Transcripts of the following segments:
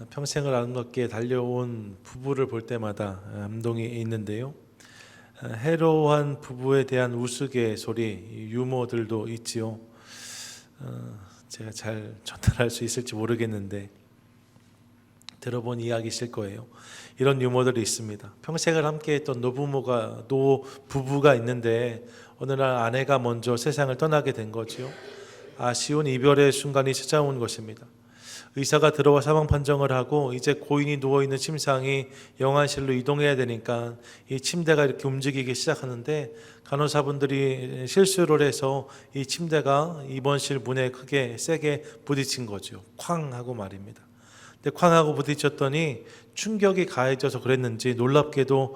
평생을 아름답게 달려온 부부를 볼 때마다 감동이 있는데요. 해로한 부부에 대한 우스갯소리, 유머들도 있지요. 제가 잘 전달할 수 있을지 모르겠는데 들어본 이야기실 거예요. 이런 유머들이 있습니다. 평생을 함께했던 노부부가 있는데 어느 날 아내가 먼저 세상을 떠나게 된 거죠. 아쉬운 이별의 순간이 찾아온 것입니다. 의사가 들어와 사망 판정을 하고 이제 고인이 누워있는 침상이 영안실로 이동해야 되니까 이 침대가 이렇게 움직이기 시작하는데 간호사분들이 실수를 해서 이 침대가 입원실 문에 크게 세게 부딪힌 거죠. 쾅 하고 말입니다. 근데 쾅 하고 부딪혔더니 충격이 가해져서 그랬는지 놀랍게도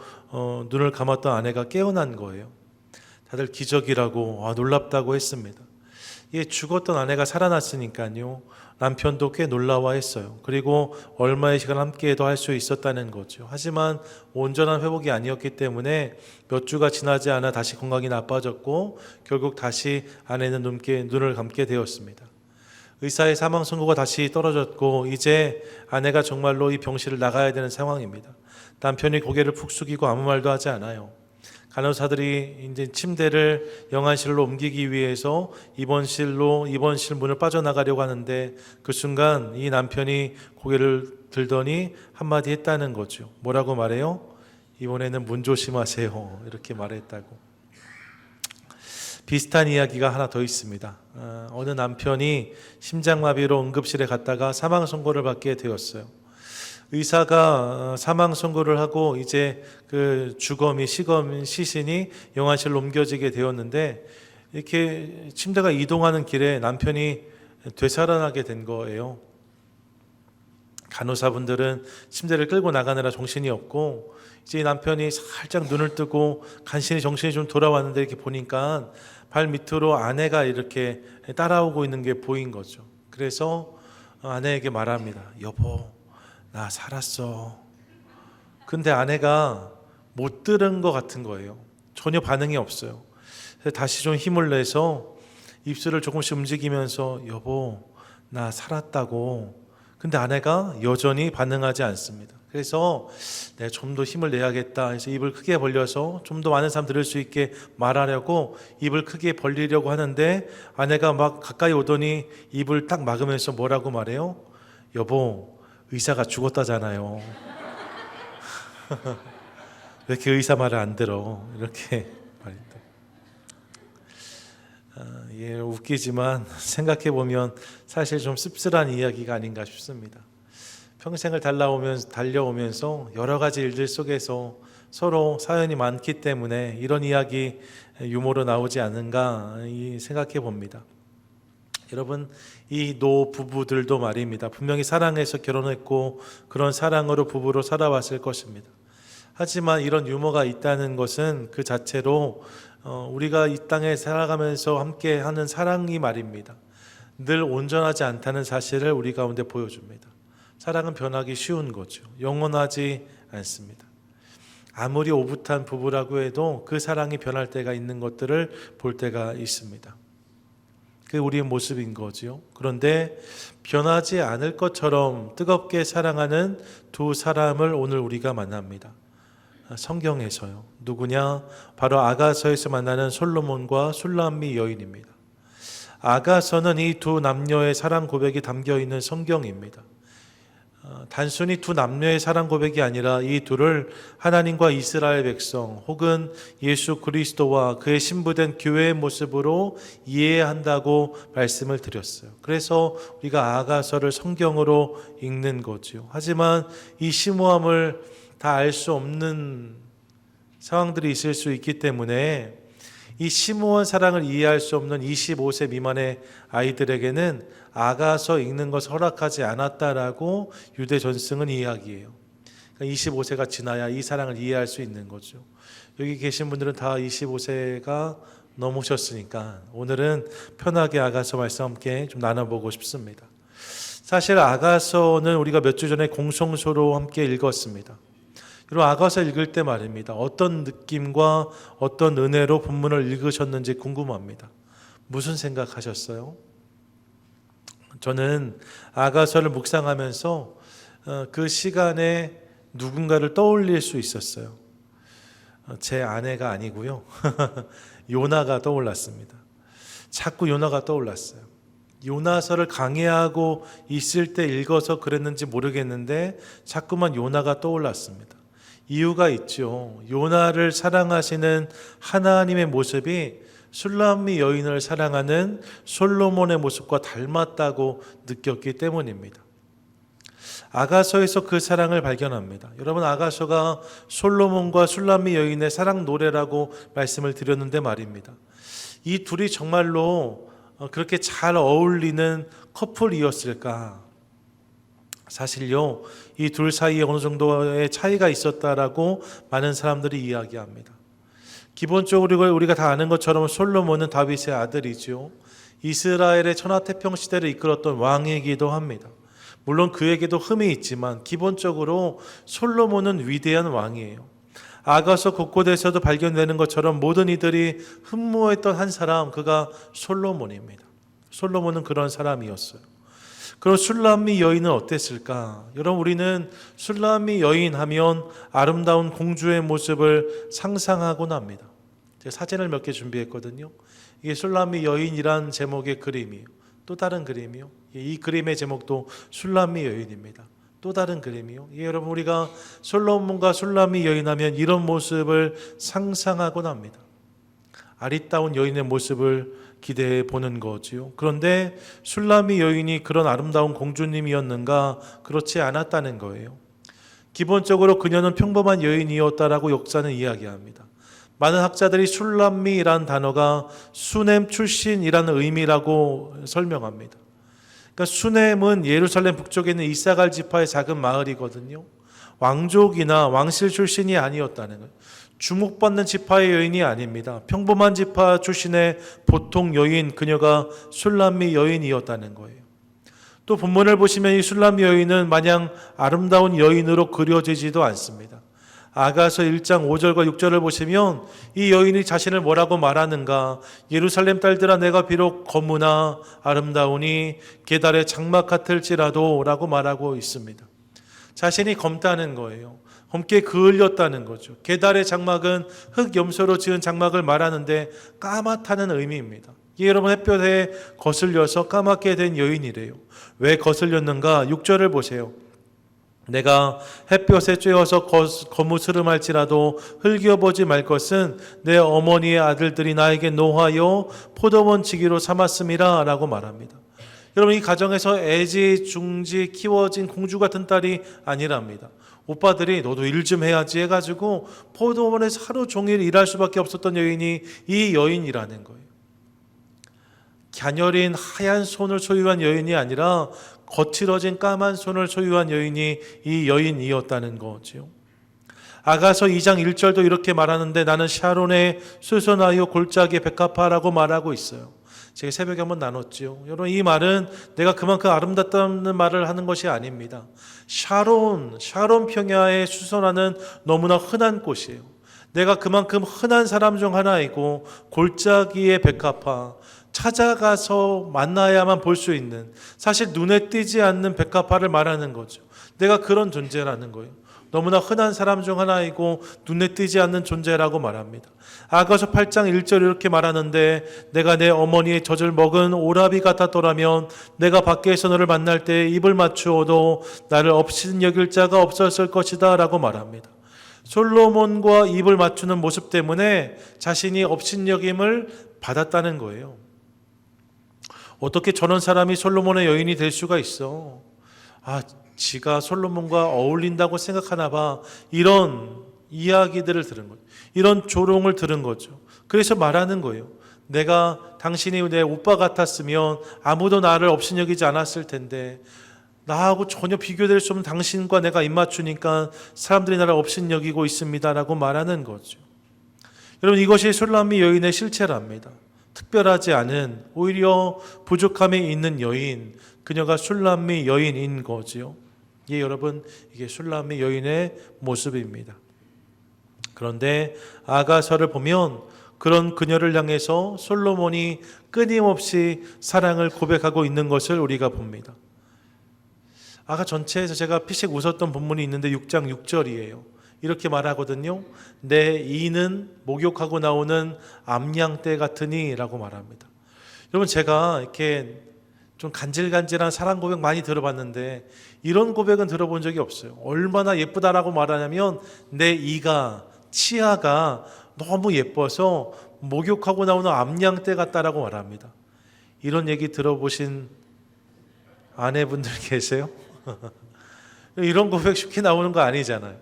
눈을 감았던 아내가 깨어난 거예요. 다들 기적이라고 놀랍다고 했습니다. 죽었던 아내가 살아났으니까요. 남편도 꽤 놀라워했어요. 그리고 얼마의 시간 함께해도 할 수 있었다는 거죠. 하지만 온전한 회복이 아니었기 때문에 몇 주가 지나지 않아 다시 건강이 나빠졌고 결국 다시 아내는 눈을 감게 되었습니다. 의사의 사망 선고가 다시 떨어졌고 이제 아내가 정말로 이 병실을 나가야 되는 상황입니다. 남편이 고개를 푹 숙이고 아무 말도 하지 않아요. 간호사들이 이제 침대를 영안실로 옮기기 위해서 입원실 문을 빠져나가려고 하는데 그 순간 이 남편이 고개를 들더니 한마디 했다는 거죠. 뭐라고 말해요? 이번에는 문 조심하세요. 이렇게 말했다고. 비슷한 이야기가 하나 더 있습니다. 어느 남편이 심장마비로 응급실에 갔다가 사망 선고를 받게 되었어요. 의사가 사망 선고를 하고 이제 그 시신이 영안실로 옮겨지게 되었는데 이렇게 침대가 이동하는 길에 남편이 되살아나게 된 거예요. 간호사분들은 침대를 끌고 나가느라 정신이 없고 이제 남편이 살짝 눈을 뜨고 간신히 정신이 좀 돌아왔는데 이렇게 보니까 발 밑으로 아내가 이렇게 따라오고 있는 게 보인 거죠. 그래서 아내에게 말합니다. 여보, 나 살았어. 근데 아내가 못 들은 것 같은 거예요. 전혀 반응이 없어요. 다시 좀 힘을 내서 입술을 조금씩 움직이면서 여보, 나 살았다고. 근데 아내가 여전히 반응하지 않습니다. 그래서 내가 좀 더 힘을 내야겠다 해서 입을 크게 벌려서 좀 더 많은 사람 들을 수 있게 말하려고 입을 크게 벌리려고 하는데 아내가 막 가까이 오더니 입을 딱 막으면서 뭐라고 말해요? 여보, 의사가 죽었다잖아요. 왜 이렇게 의사 말을 안 들어? 이렇게 말했다. 웃기지만 생각해 보면 사실 좀 씁쓸한 이야기가 아닌가 싶습니다. 평생을 달려오면서 여러 가지 일들 속에서 서로 사연이 많기 때문에 이런 이야기 유머로 나오지 않은가 생각해 봅니다. 여러분, 이 노부부들도 말입니다. 분명히 사랑해서 결혼했고 그런 사랑으로 부부로 살아왔을 것입니다. 하지만 이런 유머가 있다는 것은 그 자체로 우리가 이 땅에 살아가면서 함께하는 사랑이 말입니다. 늘 온전하지 않다는 사실을 우리 가운데 보여줍니다. 사랑은 변하기 쉬운 거죠. 영원하지 않습니다. 아무리 오붓한 부부라고 해도 그 사랑이 변할 때가 있는 것들을 볼 때가 있습니다. 그게 우리의 모습인 거죠. 그런데 변하지 않을 것처럼 뜨겁게 사랑하는 두 사람을 오늘 우리가 만납니다. 성경에서요. 누구냐? 바로 아가서에서 만나는 솔로몬과 술람미 여인입니다. 아가서는 이 두 남녀의 사랑 고백이 담겨 있는 성경입니다. 단순히 두 남녀의 사랑 고백이 아니라 이 둘을 하나님과 이스라엘 백성 혹은 예수 그리스도와 그의 신부된 교회의 모습으로 이해해야 한다고 말씀을 드렸어요. 그래서 우리가 아가서를 성경으로 읽는 거죠. 하지만 이 심오함을 다 알 수 없는 상황들이 있을 수 있기 때문에 이 심오한 사랑을 이해할 수 없는 25세 미만의 아이들에게는 아가서 읽는 것을 허락하지 않았다라고 유대 전승은 이야기해요. 그러니까 25세가 지나야 이 사랑을 이해할 수 있는 거죠. 여기 계신 분들은 다 25세가 넘으셨으니까 오늘은 편하게 아가서 말씀 함께 좀 나눠보고 싶습니다. 사실 아가서는 우리가 몇 주 전에 공성소로 함께 읽었습니다. 여러분, 아가서 읽을 때 말입니다. 어떤 느낌과 어떤 은혜로 본문을 읽으셨는지 궁금합니다. 무슨 생각하셨어요? 저는 아가서를 묵상하면서 그 시간에 누군가를 떠올릴 수 있었어요. 제 아내가 아니고요. 요나가 떠올랐습니다. 자꾸 요나가 떠올랐어요. 요나서를 강의하고 있을 때 읽어서 그랬는지 모르겠는데 자꾸만 요나가 떠올랐습니다. 이유가 있죠. 요나를 사랑하시는 하나님의 모습이 술람미 여인을 사랑하는 솔로몬의 모습과 닮았다고 느꼈기 때문입니다. 아가서에서 그 사랑을 발견합니다. 여러분, 아가서가 솔로몬과 술람미 여인의 사랑 노래라고 말씀을 드렸는데 말입니다. 이 둘이 정말로 그렇게 잘 어울리는 커플이었을까? 사실요, 이 둘 사이에 어느 정도의 차이가 있었다라고 많은 사람들이 이야기합니다. 기본적으로 우리가 다 아는 것처럼 솔로몬은 다윗의 아들이죠. 이스라엘의 천하태평 시대를 이끌었던 왕이기도 합니다. 물론 그에게도 흠이 있지만 기본적으로 솔로몬은 위대한 왕이에요. 아가서 곳곳에서도 발견되는 것처럼 모든 이들이 흠모했던 한 사람, 그가 솔로몬입니다. 솔로몬은 그런 사람이었어요. 그럼 술람미 여인은 어땠을까? 여러분, 우리는 술람미 여인 하면 아름다운 공주의 모습을 상상하곤 합니다. 제가 사진을 몇 개 준비했거든요. 이게 술람미 여인이란 제목의 그림이에요. 또 다른 그림이요. 이 그림의 제목도 술람미 여인입니다. 또 다른 그림이요. 여러분, 우리가 솔로몬과 술람미 여인하면 이런 모습을 상상하곤 합니다. 아리따운 여인의 모습을 기대해 보는 거지요. 그런데 술람미 여인이 그런 아름다운 공주님이었는가? 그렇지 않았다는 거예요. 기본적으로 그녀는 평범한 여인이었다라고 역사는 이야기합니다. 많은 학자들이 술람미라는 단어가 수넴 출신이라는 의미라고 설명합니다. 그러니까 수넴은 예루살렘 북쪽에 있는 이사갈 지파의 작은 마을이거든요. 왕족이나 왕실 출신이 아니었다는 거예요. 주목받는 지파의 여인이 아닙니다. 평범한 지파 출신의 보통 여인, 그녀가 술람미 여인이었다는 거예요. 또 본문을 보시면 이 술람미 여인은 마냥 아름다운 여인으로 그려지지도 않습니다. 아가서 1장 5절과 6절을 보시면 이 여인이 자신을 뭐라고 말하는가? 예루살렘 딸들아, 내가 비록 거무나 아름다우니 게달의 장막 같을지라도 라고 말하고 있습니다. 자신이 검다는 거예요. 검게 그을렸다는 거죠. 게달의 장막은 흑염소로 지은 장막을 말하는데 까맣다는 의미입니다. 이게 여러분, 햇볕에 거슬려서 까맣게 된 여인이래요. 왜 거슬렸는가? 6절을 보세요. 내가 햇볕에 쬐어서 거무스름할지라도 흘겨보지 말 것은 내 어머니의 아들들이 나에게 노하여 포도원치기로 삼았음이라 라고 말합니다. 여러분, 이 가정에서 애지 중지 키워진 공주 같은 딸이 아니랍니다. 오빠들이 너도 일 좀 해야지 해가지고 포도원에서 하루 종일 일할 수밖에 없었던 여인이 이 여인이라는 거예요. 갸녀린 하얀 손을 소유한 여인이 아니라 거칠어진 까만 손을 소유한 여인이 이 여인이었다는 거죠. 아가서 2장 1절도 이렇게 말하는데 나는 샤론의 수선하여 골짜기의 백합화라고 말하고 있어요. 제가 새벽에 한번 나눴죠. 여러분, 이 말은 내가 그만큼 아름답다는 말을 하는 것이 아닙니다. 샤론 평야에 수선하는 너무나 흔한 꽃이에요. 내가 그만큼 흔한 사람 중 하나이고 골짜기의 백합화, 찾아가서 만나야만 볼 수 있는, 사실 눈에 띄지 않는 백합화를 말하는 거죠. 내가 그런 존재라는 거예요. 너무나 흔한 사람 중 하나이고 눈에 띄지 않는 존재라고 말합니다. 아가서 8장 1절 이렇게 말하는데 내가 내 어머니의 젖을 먹은 오라비 같았더라면 내가 밖에서 너를 만날 때 입을 맞추어도 나를 업신 여길 자가 없었을 것이다 라고 말합니다. 솔로몬과 입을 맞추는 모습 때문에 자신이 업신여김을 받았다는 거예요. 어떻게 저런 사람이 솔로몬의 여인이 될 수가 있어? 지가 솔로몬과 어울린다고 생각하나 봐. 이런 이야기들을 들은 거죠. 이런 조롱을 들은 거죠. 그래서 말하는 거예요. 내가 당신이 내 오빠 같았으면 아무도 나를 업신여기지 않았을 텐데 나하고 전혀 비교될 수 없는 당신과 내가 입맞추니까 사람들이 나를 업신여기고 있습니다라고 말하는 거죠. 여러분, 이것이 술람미 여인의 실체랍니다. 특별하지 않은, 오히려 부족함이 있는 여인, 그녀가 술람미 여인인 거지요. 여러분, 이게 술람미 여인의 모습입니다. 그런데 아가서를 보면 그런 그녀를 향해서 솔로몬이 끊임없이 사랑을 고백하고 있는 것을 우리가 봅니다. 아까 전체에서 제가 피식 웃었던 본문이 있는데 6장 6절이에요. 이렇게 말하거든요. 내 이는 목욕하고 나오는 암양떼 같으니 라고 말합니다. 여러분, 제가 이렇게 좀 간질간질한 사랑 고백 많이 들어봤는데 이런 고백은 들어본 적이 없어요. 얼마나 예쁘다라고 말하냐면 내 이가, 치아가 너무 예뻐서 목욕하고 나오는 암양떼 같다라고 말합니다. 이런 얘기 들어보신 아내분들 계세요? 이런 고백 쉽게 나오는 거 아니잖아요.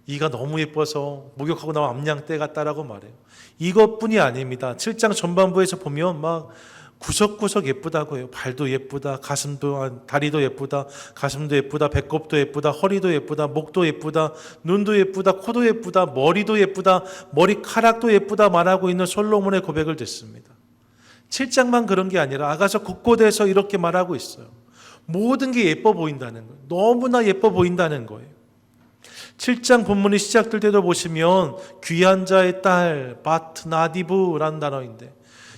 이가 너무 예뻐서 목욕하고 나오는 암양떼 같다라고 말해요. 이것뿐이 아닙니다. 7장 전반부에서 보면 막 구석구석 예쁘다고 해요. 발도 예쁘다, 가슴도, 다리도 예쁘다, 가슴도 예쁘다, 배꼽도 예쁘다, 허리도 예쁘다, 목도 예쁘다, 눈도 예쁘다, 코도 예쁘다, 머리도 예쁘다, 머리카락도 예쁘다 말하고 있는 솔로몬의 고백을 듣습니다. 7장만 그런 게 아니라 아가서 곳곳에서 이렇게 말하고 있어요. 모든 게 예뻐 보인다는 거예요. 너무나 예뻐 보인다는 거예요. 7장 본문이 시작될 때도 보시면 귀한 자의 딸, 바트나디브라는 단어인데,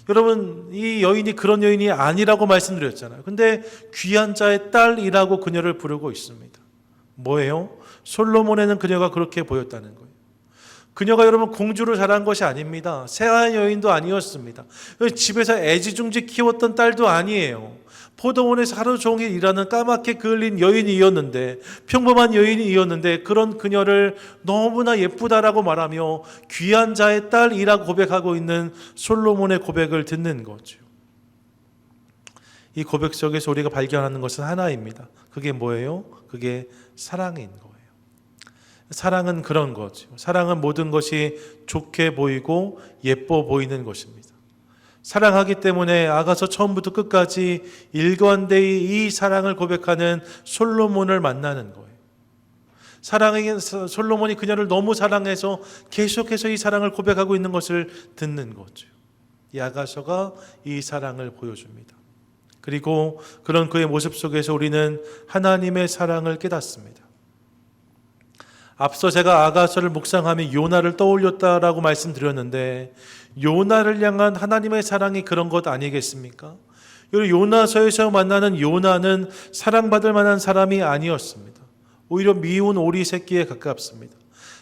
여러분, 이 여인이 그런 여인이 아니라고 말씀드렸잖아요. 근데 귀한 자의 딸이라고 그녀를 부르고 있습니다. 뭐예요? 솔로몬에는 그녀가 그렇게 보였다는 거예요. 그녀가 여러분 공주로 자란 것이 아닙니다. 세한 여인도 아니었습니다. 집에서 애지중지 키웠던 딸도 아니에요. 포도원에서 하루 종일 일하는 까맣게 그을린 여인이었는데, 평범한 여인이었는데 그런 그녀를 너무나 예쁘다라고 말하며 귀한 자의 딸이라고 고백하고 있는 솔로몬의 고백을 듣는 거죠. 이 고백 속에서 우리가 발견하는 것은 하나입니다. 그게 뭐예요? 그게 사랑인 거예요. 사랑은 그런 거죠. 사랑은 모든 것이 좋게 보이고 예뻐 보이는 것입니다. 사랑하기 때문에 아가서 처음부터 끝까지 일관되이 이 사랑을 고백하는 솔로몬을 만나는 거예요. 솔로몬이 그녀를 너무 사랑해서 계속해서 이 사랑을 고백하고 있는 것을 듣는 거죠. 이 아가서가 이 사랑을 보여줍니다. 그리고 그런 그의 모습 속에서 우리는 하나님의 사랑을 깨닫습니다. 앞서 제가 아가서를 묵상하며 요나를 떠올렸다라고 말씀드렸는데, 요나를 향한 하나님의 사랑이 그런 것 아니겠습니까? 요나서에서 만나는 요나는 사랑받을 만한 사람이 아니었습니다. 오히려 미운 오리 새끼에 가깝습니다.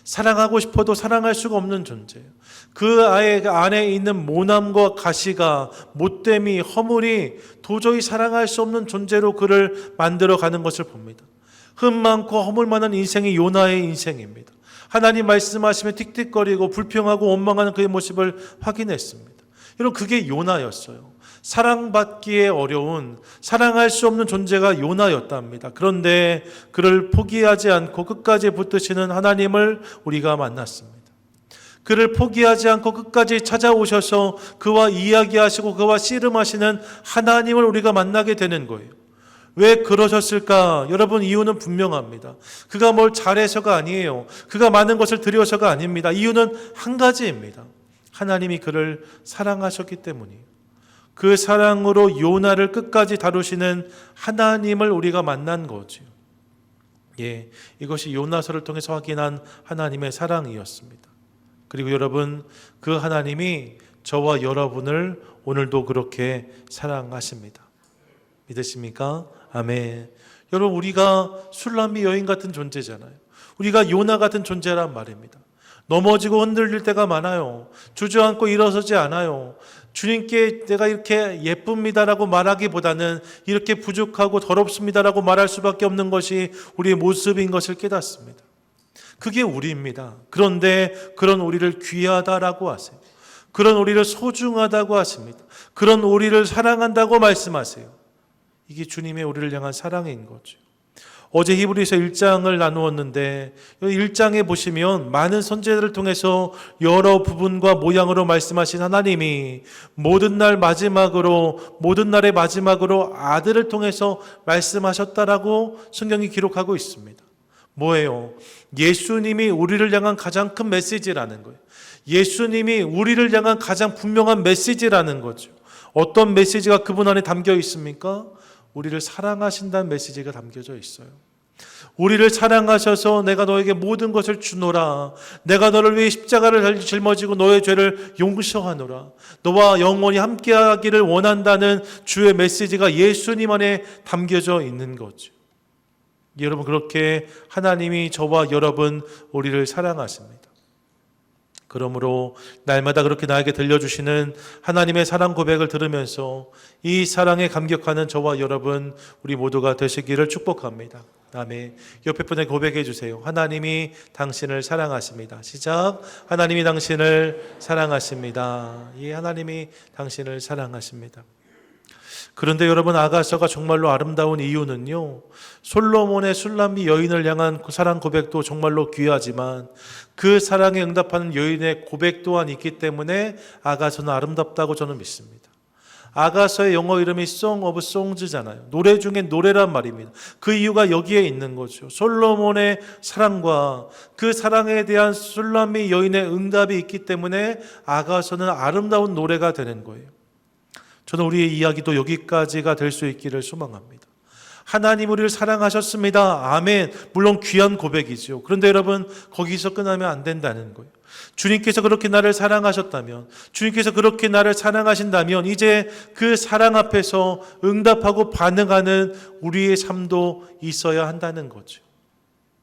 사랑하고 싶어도 사랑할 수가 없는 존재예요. 그 아이 안에 있는 모남과 가시가, 못됨이, 허물이 도저히 사랑할 수 없는 존재로 그를 만들어가는 것을 봅니다. 흠 많고 허물 많은 인생이 요나의 인생입니다. 하나님 말씀하시면 틱틱거리고 불평하고 원망하는 그의 모습을 확인했습니다. 여러분, 그게 요나였어요. 사랑받기에 어려운, 사랑할 수 없는 존재가 요나였답니다. 그런데 그를 포기하지 않고 끝까지 붙드시는 하나님을 우리가 만났습니다. 그를 포기하지 않고 끝까지 찾아오셔서 그와 이야기하시고 그와 씨름하시는 하나님을 우리가 만나게 되는 거예요. 왜 그러셨을까? 여러분, 이유는 분명합니다. 그가 뭘 잘해서가 아니에요. 그가 많은 것을 드려서가 아닙니다. 이유는 한 가지입니다. 하나님이 그를 사랑하셨기 때문이에요. 그 사랑으로 요나를 끝까지 다루시는 하나님을 우리가 만난 거죠. 예, 이것이 요나서를 통해서 확인한 하나님의 사랑이었습니다. 그리고 여러분, 그 하나님이 저와 여러분을 오늘도 그렇게 사랑하십니다. 믿으십니까? 아멘. 여러분, 우리가 술람비 여인 같은 존재잖아요. 우리가 요나 같은 존재란 말입니다. 넘어지고 흔들릴 때가 많아요. 주저앉고 일어서지 않아요. 주님께 내가 이렇게 예쁩니다라고 말하기보다는 이렇게 부족하고 더럽습니다라고 말할 수밖에 없는 것이 우리의 모습인 것을 깨닫습니다. 그게 우리입니다. 그런데 그런 우리를 귀하다라고 하세요. 그런 우리를 소중하다고 하십니다. 그런 우리를 사랑한다고 말씀하세요. 이게 주님의 우리를 향한 사랑인 거죠. 어제 히브리서 1장을 나누었는데 1장에 보시면 많은 선지자들을 통해서 여러 부분과 모양으로 말씀하신 하나님이 모든 날의 마지막으로 아들을 통해서 말씀하셨다라고 성경이 기록하고 있습니다. 뭐예요? 예수님이 우리를 향한 가장 큰 메시지라는 거예요. 예수님이 우리를 향한 가장 분명한 메시지라는 거죠. 어떤 메시지가 그분 안에 담겨 있습니까? 우리를 사랑하신다는 메시지가 담겨져 있어요. 우리를 사랑하셔서 내가 너에게 모든 것을 주노라. 내가 너를 위해 십자가를 짊어지고 너의 죄를 용서하노라. 너와 영원히 함께하기를 원한다는 주의 메시지가 예수님 안에 담겨져 있는 거죠. 여러분, 그렇게 하나님이 저와 여러분 우리를 사랑하십니다. 그러므로 날마다 그렇게 나에게 들려주시는 하나님의 사랑 고백을 들으면서 이 사랑에 감격하는 저와 여러분 우리 모두가 되시기를 축복합니다. 아멘. 옆에 분에게 고백해 주세요. 하나님이 당신을 사랑하십니다. 시작. 하나님이 당신을 사랑하십니다. 이 하나님이 당신을 사랑하십니다. 그런데 여러분, 아가서가 정말로 아름다운 이유는요, 솔로몬의 술람미 여인을 향한 그 사랑 고백도 정말로 귀하지만 그 사랑에 응답하는 여인의 고백 또한 있기 때문에 아가서는 아름답다고 저는 믿습니다. 아가서의 영어 이름이 Song of Songs잖아요. 노래 중에 노래란 말입니다. 그 이유가 여기에 있는 거죠. 솔로몬의 사랑과 그 사랑에 대한 술람미 여인의 응답이 있기 때문에 아가서는 아름다운 노래가 되는 거예요. 저는 우리의 이야기도 여기까지가 될 수 있기를 소망합니다. 하나님 우리를 사랑하셨습니다. 아멘. 물론 귀한 고백이죠. 그런데 여러분, 거기서 끝나면 안 된다는 거예요. 주님께서 그렇게 나를 사랑하셨다면, 주님께서 그렇게 나를 사랑하신다면 이제 그 사랑 앞에서 응답하고 반응하는 우리의 삶도 있어야 한다는 거죠.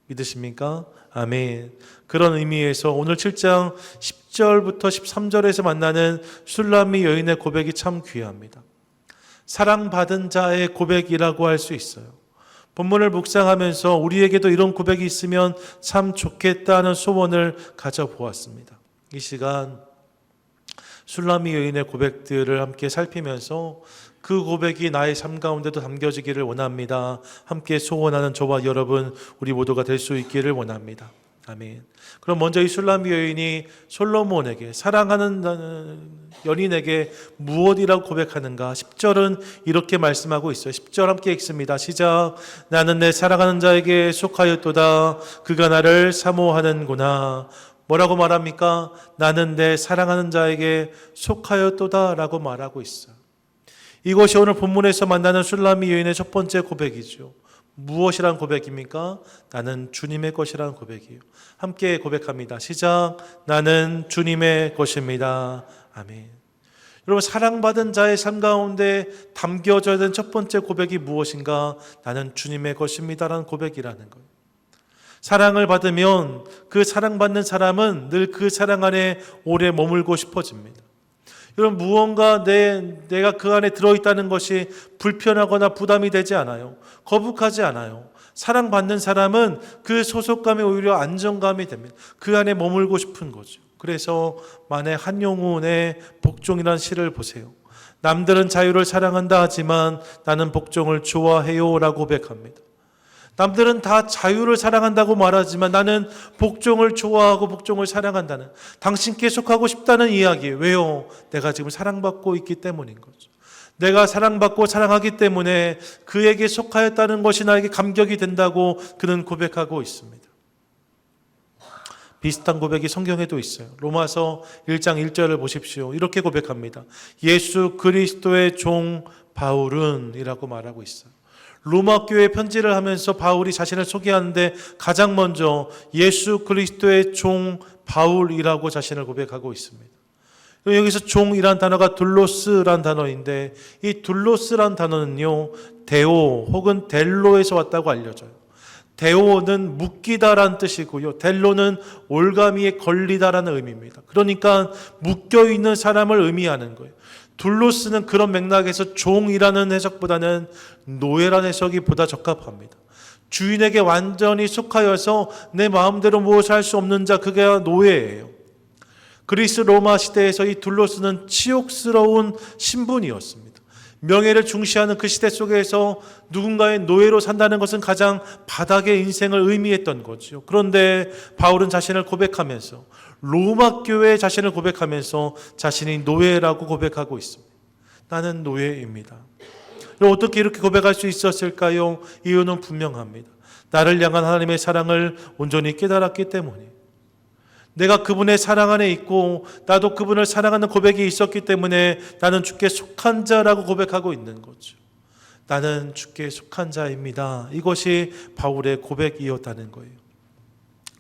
믿으십니까? 아멘. 그런 의미에서 오늘 7장 10절부터 13절에서 만나는 술람미 여인의 고백이 참 귀합니다. 사랑받은 자의 고백이라고 할 수 있어요. 본문을 묵상하면서 우리에게도 이런 고백이 있으면 참 좋겠다는 소원을 가져보았습니다. 이 시간 술람미 여인의 고백들을 함께 살피면서 그 고백이 나의 삶 가운데도 담겨지기를 원합니다. 함께 소원하는 저와 여러분 우리 모두가 될 수 있기를 원합니다. 아멘. 그럼 먼저 이 술람미 여인이 솔로몬에게, 사랑하는 연인에게 무엇이라고 고백하는가? 10절은 이렇게 말씀하고 있어요. 10절 함께 읽습니다. 시작. 나는 내 사랑하는 자에게 속하였도다. 그가 나를 사모하는구나. 뭐라고 말합니까? 나는 내 사랑하는 자에게 속하였도다 라고 말하고 있어요. 이것이 오늘 본문에서 만나는 술람미 여인의 첫 번째 고백이죠. 무엇이란 고백입니까? 나는 주님의 것이라는 고백이에요. 함께 고백합니다. 시작. 나는 주님의 것입니다. 아멘. 여러분, 사랑받은 자의 삶 가운데 담겨져야 되는 첫 번째 고백이 무엇인가? 나는 주님의 것입니다라는 고백이라는 거예요. 사랑을 받으면 그 사랑받는 사람은 늘 그 사랑 안에 오래 머물고 싶어집니다. 여러분, 무언가 내가 그 안에 들어있다는 것이 불편하거나 부담이 되지 않아요. 거북하지 않아요. 사랑받는 사람은 그 소속감이 오히려 안정감이 됩니다. 그 안에 머물고 싶은 거죠. 그래서 만에 한용운의 복종이라는 시를 보세요. 남들은 자유를 사랑한다 하지만 나는 복종을 좋아해요 라고 고백합니다. 남들은 다 자유를 사랑한다고 말하지만 나는 복종을 좋아하고 복종을 사랑한다는, 당신께 속하고 싶다는 이야기예요. 왜요? 내가 지금 사랑받고 있기 때문인 거죠. 내가 사랑받고 사랑하기 때문에 그에게 속하였다는 것이 나에게 감격이 된다고 그는 고백하고 있습니다. 비슷한 고백이 성경에도 있어요. 로마서 1장 1절을 보십시오. 이렇게 고백합니다. 예수 그리스도의 종 바울은 이라고 말하고 있어요. 로마 교회에 편지를 하면서 바울이 자신을 소개하는데 가장 먼저 예수 그리스도의 종 바울이라고 자신을 고백하고 있습니다. 여기서 종이란 단어가 둘로스란 단어인데 이 둘로스란 단어는요, 데오 혹은 델로에서 왔다고 알려져요. 데오는 묶이다라는 뜻이고요, 델로는 올가미에 걸리다라는 의미입니다. 그러니까 묶여있는 사람을 의미하는 거예요. 둘로스는 그런 맥락에서 종이라는 해석보다는 노예라는 해석이 보다 적합합니다. 주인에게 완전히 속하여서 내 마음대로 무엇을 할 수 없는 자, 그게 노예예요. 그리스 로마 시대에서 이 둘로스는 치욕스러운 신분이었습니다. 명예를 중시하는 그 시대 속에서 누군가의 노예로 산다는 것은 가장 바닥의 인생을 의미했던 거죠. 그런데 바울은 자신을 고백하면서, 로마 교회에 자신을 고백하면서 자신이 노예라고 고백하고 있습니다. 나는 노예입니다. 어떻게 이렇게 고백할 수 있었을까요? 이유는 분명합니다. 나를 향한 하나님의 사랑을 온전히 깨달았기 때문이에요. 내가 그분의 사랑 안에 있고 나도 그분을 사랑하는 고백이 있었기 때문에 나는 주께 속한 자라고 고백하고 있는 거죠. 나는 주께 속한 자입니다. 이것이 바울의 고백이었다는 거예요.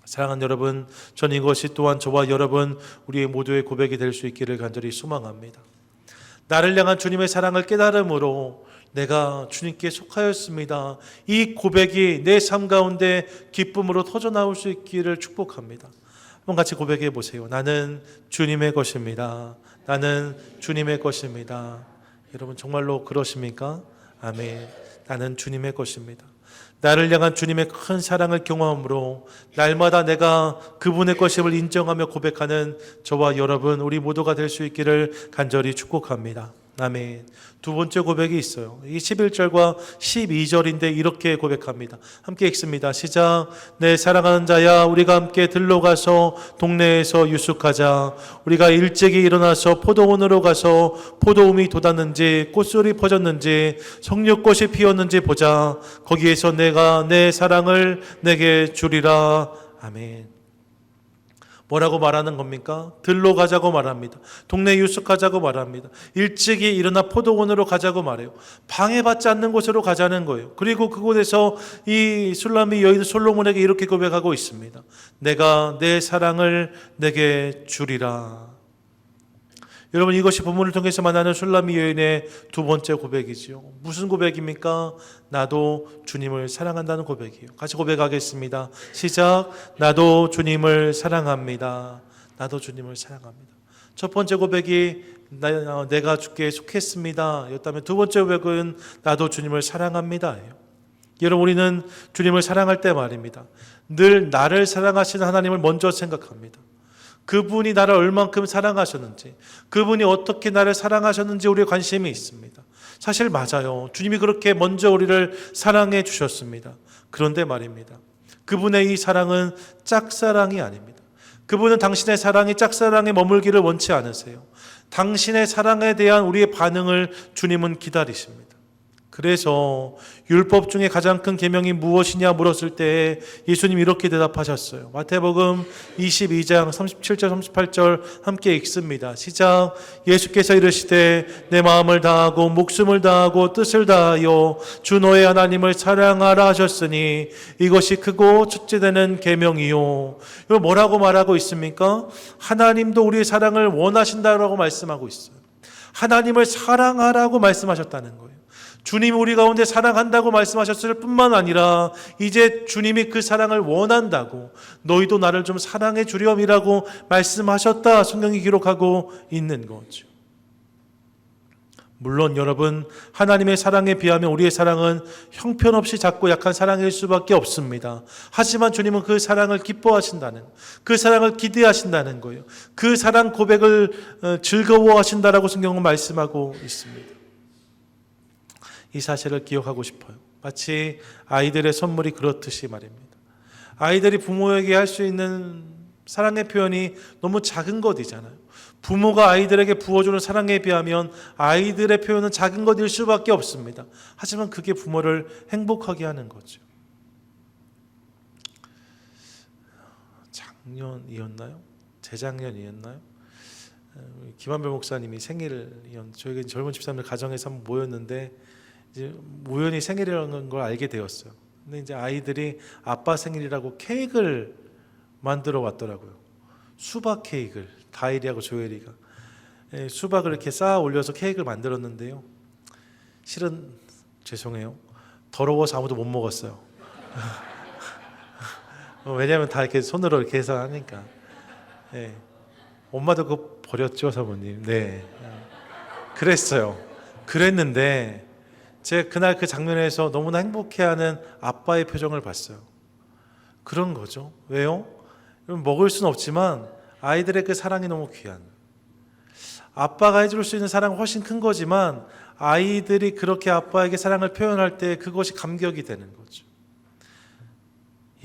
사랑하는 여러분, 전 이것이 또한 저와 여러분 우리의 모두의 고백이 될 수 있기를 간절히 소망합니다. 나를 향한 주님의 사랑을 깨달음으로 내가 주님께 속하였습니다. 이 고백이 내 삶 가운데 기쁨으로 터져나올 수 있기를 축복합니다. 한번 같이 고백해 보세요. 나는 주님의 것입니다. 나는 주님의 것입니다. 여러분 정말로 그러십니까? 아멘. 나는 주님의 것입니다. 나를 향한 주님의 큰 사랑을 경험함으로 날마다 내가 그분의 것임을 인정하며 고백하는 저와 여러분 우리 모두가 될 수 있기를 간절히 축복합니다. 아멘. 두 번째 고백이 있어요. 이 11절과 12절인데 이렇게 고백합니다. 함께 읽습니다. 시작. 내 사랑하는 자야, 우리가 함께 들러가서 동네에서 유숙하자. 우리가 일찍이 일어나서 포도원으로 가서 포도움이 돋았는지 꽃술이 퍼졌는지 석류꽃이 피었는지 보자. 거기에서 내가 내 사랑을 내게 주리라. 아멘. 뭐라고 말하는 겁니까? 들로 가자고 말합니다. 동네 유숙하자고 말합니다. 일찍이 일어나 포도원으로 가자고 말해요. 방해받지 않는 곳으로 가자는 거예요. 그리고 그곳에서 이 술람이 여인 솔로몬에게 이렇게 고백하고 있습니다. 내가 내 사랑을 내게 주리라. 여러분 이것이 본문을 통해서 만나는 술람이 여인의 두 번째 고백이지요. 무슨 고백입니까? 나도 주님을 사랑한다는 고백이에요. 같이 고백하겠습니다. 시작. 나도 주님을 사랑합니다. 나도 주님을 사랑합니다. 첫 번째 고백이 내가 주께 속했습니다 였다면 두 번째 고백은 나도 주님을 사랑합니다 예요. 여러분 우리는 주님을 사랑할 때 말입니다. 늘 나를 사랑하시는 하나님을 먼저 생각합니다. 그분이 나를 얼만큼 사랑하셨는지, 그분이 어떻게 나를 사랑하셨는지 우리의 관심이 있습니다. 사실 맞아요. 주님이 그렇게 먼저 우리를 사랑해 주셨습니다. 그런데 말입니다. 그분의 이 사랑은 짝사랑이 아닙니다. 그분은 당신의 사랑이 짝사랑에 머물기를 원치 않으세요. 당신의 사랑에 대한 우리의 반응을 주님은 기다리십니다. 그래서 율법 중에 가장 큰 계명이 무엇이냐 물었을 때 예수님이 이렇게 대답하셨어요. 마태복음 22장 37절 38절 함께 읽습니다. 시작. 예수께서 이르시되 내 마음을 다하고 목숨을 다하고 뜻을 다하여 주 너의 하나님을 사랑하라 하셨으니 이것이 크고 첫째 되는 계명이요. 이거 뭐라고 말하고 있습니까? 하나님도 우리의 사랑을 원하신다라고 말씀하고 있어요. 하나님을 사랑하라고 말씀하셨다는 거예요. 주님이 우리 가운데 사랑한다고 말씀하셨을 뿐만 아니라 이제 주님이 그 사랑을 원한다고 너희도 나를 좀 사랑해 주렴이라고 말씀하셨다 성경이 기록하고 있는 거죠. 물론 여러분 하나님의 사랑에 비하면 우리의 사랑은 형편없이 작고 약한 사랑일 수밖에 없습니다. 하지만 주님은 그 사랑을 기뻐하신다는, 그 사랑을 기대하신다는 거예요. 그 사랑 고백을 즐거워하신다라고 성경은 말씀하고 있습니다. 이 사실을 기억하고 싶어요. 마치 아이들의 선물이 그렇듯이 말입니다. 아이들이 부모에게 할 수 있는 사랑의 표현이 너무 작은 것이잖아요. 부모가 아이들에게 부어주는 사랑에 비하면 아이들의 표현은 작은 것일 수밖에 없습니다. 하지만 그게 부모를 행복하게 하는 거죠. 작년이었나요? 재작년이었나요? 김한별 목사님이 저에게 젊은 집사람들 가정에서 한번 모였는데 이제 우연히 생일이라는 걸 알게 되었어요. 근데 이제 아이들이 아빠 생일이라고 케이크를 만들어 왔더라고요. 수박 케이크를 다일이하고 조엘이가 수박을 이렇게 쌓아 올려서 케이크를 만들었는데요. 실은 죄송해요. 더러워서 아무도 못 먹었어요. 왜냐하면 다 이렇게 손으로 이렇게 해서 하니까. 네. 엄마도 그거 버렸죠, 사모님. 네. 그랬어요. 그랬는데 제가 그날 그 장면에서 너무나 행복해하는 아빠의 표정을 봤어요. 그런 거죠. 왜요? 먹을 수는 없지만 아이들의 그 사랑이 너무 귀한. 아빠가 해줄 수 있는 사랑은 훨씬 큰 거지만 아이들이 그렇게 아빠에게 사랑을 표현할 때 그것이 감격이 되는 거죠.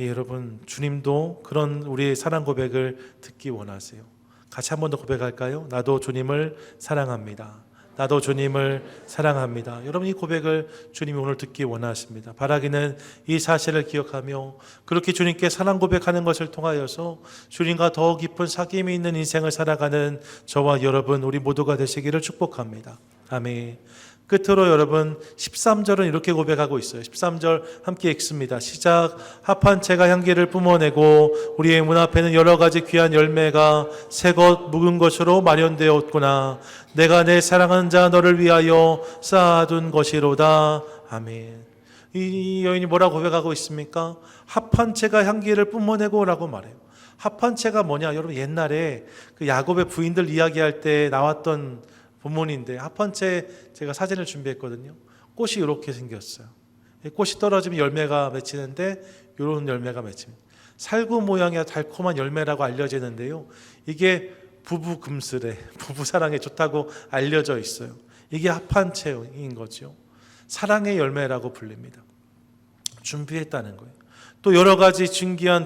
예, 여러분 주님도 그런 우리의 사랑 고백을 듣기 원하세요. 같이 한 번 더 고백할까요? 나도 주님을 사랑합니다. 나도 주님을 사랑합니다. 여러분 이 고백을 주님이 오늘 듣기 원하십니다. 바라기는 이 사실을 기억하며 그렇게 주님께 사랑 고백하는 것을 통하여서 주님과 더 깊은 사귐이 있는 인생을 살아가는 저와 여러분 우리 모두가 되시기를 축복합니다. 아멘. 끝으로 여러분 13절은 이렇게 고백하고 있어요. 13절 함께 읽습니다. 시작. 합한 채가 향기를 뿜어내고 우리의 문 앞에는 여러 가지 귀한 열매가 새것 묵은 것으로 마련되었구나. 내가 내 사랑하는 자 너를 위하여 쌓아둔 것이로다. 아멘. 이 여인이 뭐라고 고백하고 있습니까? 합한 채가 향기를 뿜어내고 라고 말해요. 합한 채가 뭐냐? 여러분 옛날에 그 야곱의 부인들 이야기할 때 나왔던 본문인데, 합한 채 제가 사진을 준비했거든요. 꽃이 이렇게 생겼어요. 꽃이 떨어지면 열매가 맺히는데 이런 열매가 맺힙니다. 살구 모양의 달콤한 열매라고 알려지는데요. 이게 부부 금슬에, 부부 사랑에 좋다고 알려져 있어요. 이게 합한 채인 거죠. 사랑의 열매라고 불립니다. 준비했다는 거예요. 또 여러 가지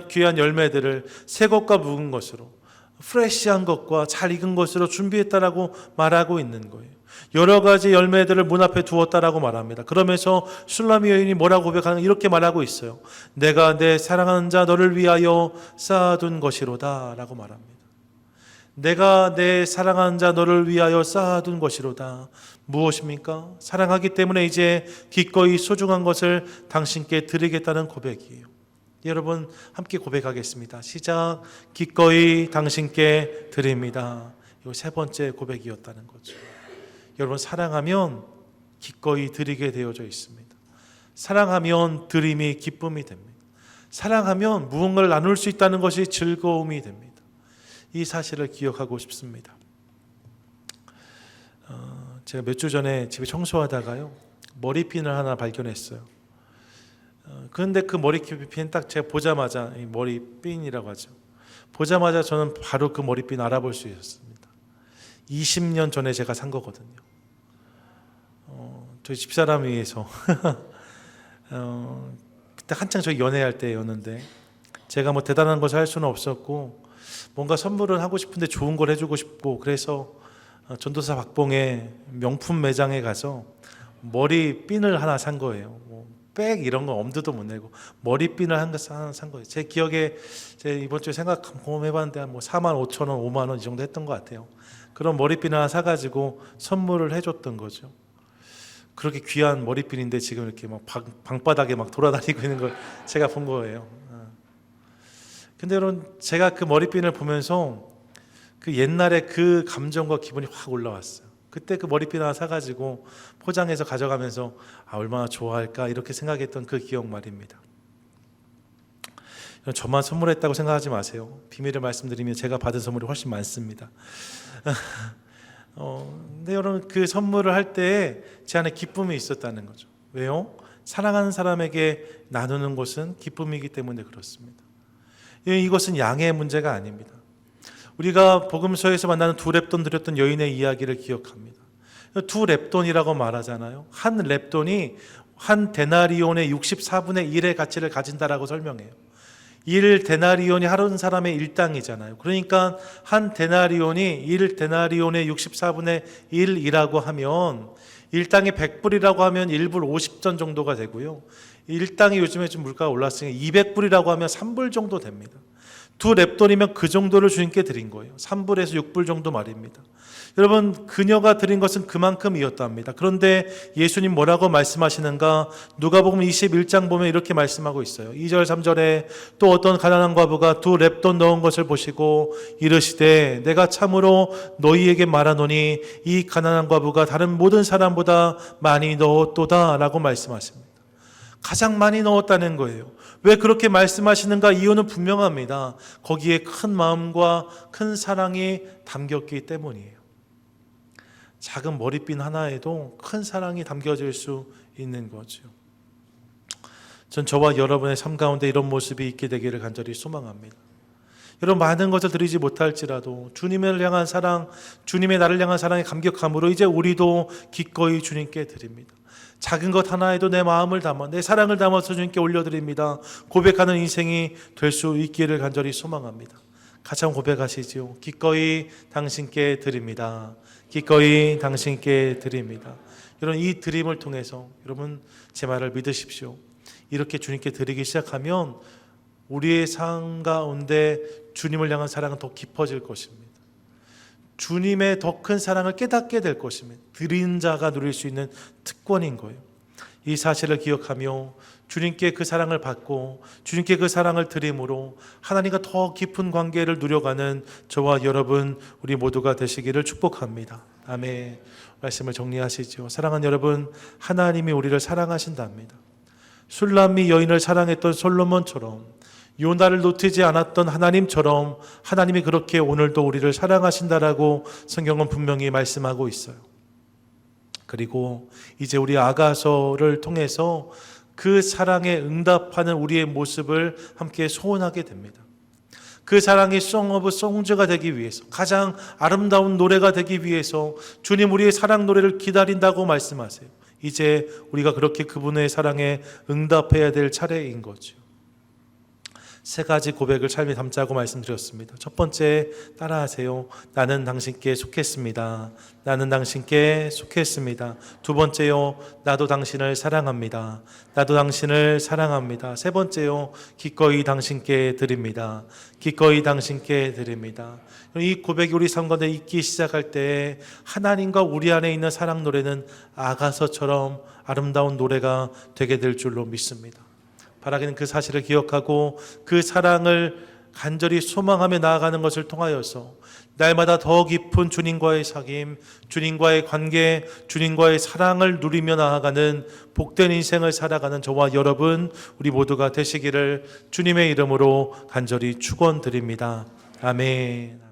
귀한 열매들을 새 것과 묵은 것으로, 프레시한 것과 잘 익은 것으로 준비했다라고 말하고 있는 거예요. 여러 가지 열매들을 문 앞에 두었다라고 말합니다. 그러면서 슐라미 여인이 뭐라고 고백하는, 이렇게 말하고 있어요. 내가 내 사랑하는 자 너를 위하여 쌓아둔 것이로다 라고 말합니다. 내가 내 사랑하는 자 너를 위하여 쌓아둔 것이로다. 무엇입니까? 사랑하기 때문에 이제 기꺼이 소중한 것을 당신께 드리겠다는 고백이에요. 여러분 함께 고백하겠습니다. 시작. 기꺼이 당신께 드립니다. 이거 세 번째 고백이었다는 거죠. 여러분 사랑하면 기꺼이 드리게 되어져 있습니다. 사랑하면 드림이 기쁨이 됩니다. 사랑하면 무언가를 나눌 수 있다는 것이 즐거움이 됩니다. 이 사실을 기억하고 싶습니다. 제가 몇 주 전에 집에 청소하다가요, 머리핀을 하나 발견했어요. 그런데 그 머리핀 딱 제가 보자마자, 머리핀이라고 하죠. 보자마자 저는 바로 그 머리핀 알아볼 수 있었습니다. 20년 전에 제가 산 거거든요. 저희 집사람 위해서 그때 한창 저희 연애할 때였는데, 제가 뭐 대단한 것을 할 수는 없었고 뭔가 선물을 하고 싶은데 좋은 걸 해주고 싶고, 그래서 전도사 박봉의 명품 매장에 가서 머리핀을 하나 산 거예요. 백 이런 거 엄두도 못 내고 머리핀을 하나 산 거예요. 제 기억에 제가 이번 주에 경험해봤는데 한 4만 5천 원, 5만 원 이 정도 했던 것 같아요. 그런 머리핀 하나 사가지고 선물을 해줬던 거죠. 그렇게 귀한 머리핀인데 지금 이렇게 막 방바닥에 막 돌아다니고 있는 걸 제가 본 거예요. 근데 여러분 제가 그 머리핀을 보면서 그 옛날에 그 감정과 기분이 확 올라왔어요. 그때 그 머리핀 하나 사가지고 포장해서 가져가면서 얼마나 좋아할까 이렇게 생각했던 그 기억 말입니다. 저만 선물했다고 생각하지 마세요. 비밀을 말씀드리면 제가 받은 선물이 훨씬 많습니다. 근데 여러분 그 선물을 할 때 제 안에 기쁨이 있었다는 거죠. 왜요? 사랑하는 사람에게 나누는 것은 기쁨이기 때문에 그렇습니다. 이것은 양의 문제가 아닙니다. 우리가 복음서에서 만나는 두 렙돈 드렸던 여인의 이야기를 기억합니다. 두 렙돈이라고 말하잖아요. 한 렙돈이 한 데나리온의 64분의 1의 가치를 가진다라고 설명해요. 1 데나리온이 하루 사람의 일당이잖아요. 그러니까 한 데나리온이 1 데나리온의 64분의 1이라고 하면 일당이 100불이라고 하면 1불 50전 정도가 되고요. 일당이 요즘에 좀 물가가 올랐으니까 200불이라고 하면 3불 정도 됩니다. 두 렙돈이면 그 정도를 주님께 드린 거예요. 3불에서 6불 정도 말입니다. 여러분 그녀가 드린 것은 그만큼이었다 합니다. 그런데 예수님 뭐라고 말씀하시는가? 누가복음 21장 보면 이렇게 말씀하고 있어요. 2절 3절에 또 어떤 가난한 과부가 두 렙돈 넣은 것을 보시고 이르시되 내가 참으로 너희에게 말하노니 이 가난한 과부가 다른 모든 사람보다 많이 넣었도다 라고 말씀하십니다. 가장 많이 넣었다는 거예요. 왜 그렇게 말씀하시는가? 이유는 분명합니다. 거기에 큰 마음과 큰 사랑이 담겼기 때문이에요. 작은 머리핀 하나에도 큰 사랑이 담겨질 수 있는 거죠. 전 저와 여러분의 삶 가운데 이런 모습이 있게 되기를 간절히 소망합니다. 여러분 많은 것을 드리지 못할지라도 주님을 향한 사랑, 주님의 나를 향한 사랑의 감격함으로 이제 우리도 기꺼이 주님께 드립니다. 작은 것 하나에도 내 마음을 담아, 내 사랑을 담아서 주님께 올려드립니다. 고백하는 인생이 될 수 있기를 간절히 소망합니다. 같이 한번 고백하시지요. 기꺼이 당신께 드립니다. 기꺼이 당신께 드립니다. 여러분 이 드림을 통해서 여러분 제 말을 믿으십시오. 이렇게 주님께 드리기 시작하면 우리의 삶 가운데 주님을 향한 사랑은 더 깊어질 것입니다. 주님의 더 큰 사랑을 깨닫게 될 것입니다. 드린 자가 누릴 수 있는 특권인 거예요. 이 사실을 기억하며 주님께 그 사랑을 받고 주님께 그 사랑을 드림으로 하나님과 더 깊은 관계를 누려가는 저와 여러분 우리 모두가 되시기를 축복합니다. 아멘. 말씀을 정리하시죠. 사랑하는 여러분, 하나님이 우리를 사랑하신답니다. 술람미 여인을 사랑했던 솔로몬처럼, 요나를 놓치지 않았던 하나님처럼 하나님이 그렇게 오늘도 우리를 사랑하신다라고 성경은 분명히 말씀하고 있어요. 그리고 이제 우리 아가서를 통해서 그 사랑에 응답하는 우리의 모습을 함께 소원하게 됩니다. 그 사랑이 Song of Songs가 되기 위해서, 가장 아름다운 노래가 되기 위해서 주님 우리의 사랑 노래를 기다린다고 말씀하세요. 이제 우리가 그렇게 그분의 사랑에 응답해야 될 차례인 거죠. 세 가지 고백을 삶에 담자고 말씀드렸습니다. 첫 번째, 따라하세요. 나는 당신께 속했습니다. 나는 당신께 속했습니다. 두 번째요, 나도 당신을 사랑합니다. 나도 당신을 사랑합니다. 세 번째요, 기꺼이 당신께 드립니다. 기꺼이 당신께 드립니다. 이 고백이 우리 삶 가운데 있기 시작할 때 하나님과 우리 안에 있는 사랑 노래는 아가서처럼 아름다운 노래가 되게 될 줄로 믿습니다. 바라기는 그 사실을 기억하고 그 사랑을 간절히 소망하며 나아가는 것을 통하여서 날마다 더 깊은 주님과의 사귐, 주님과의 관계, 주님과의 사랑을 누리며 나아가는 복된 인생을 살아가는 저와 여러분 우리 모두가 되시기를 주님의 이름으로 간절히 축원드립니다. 아멘.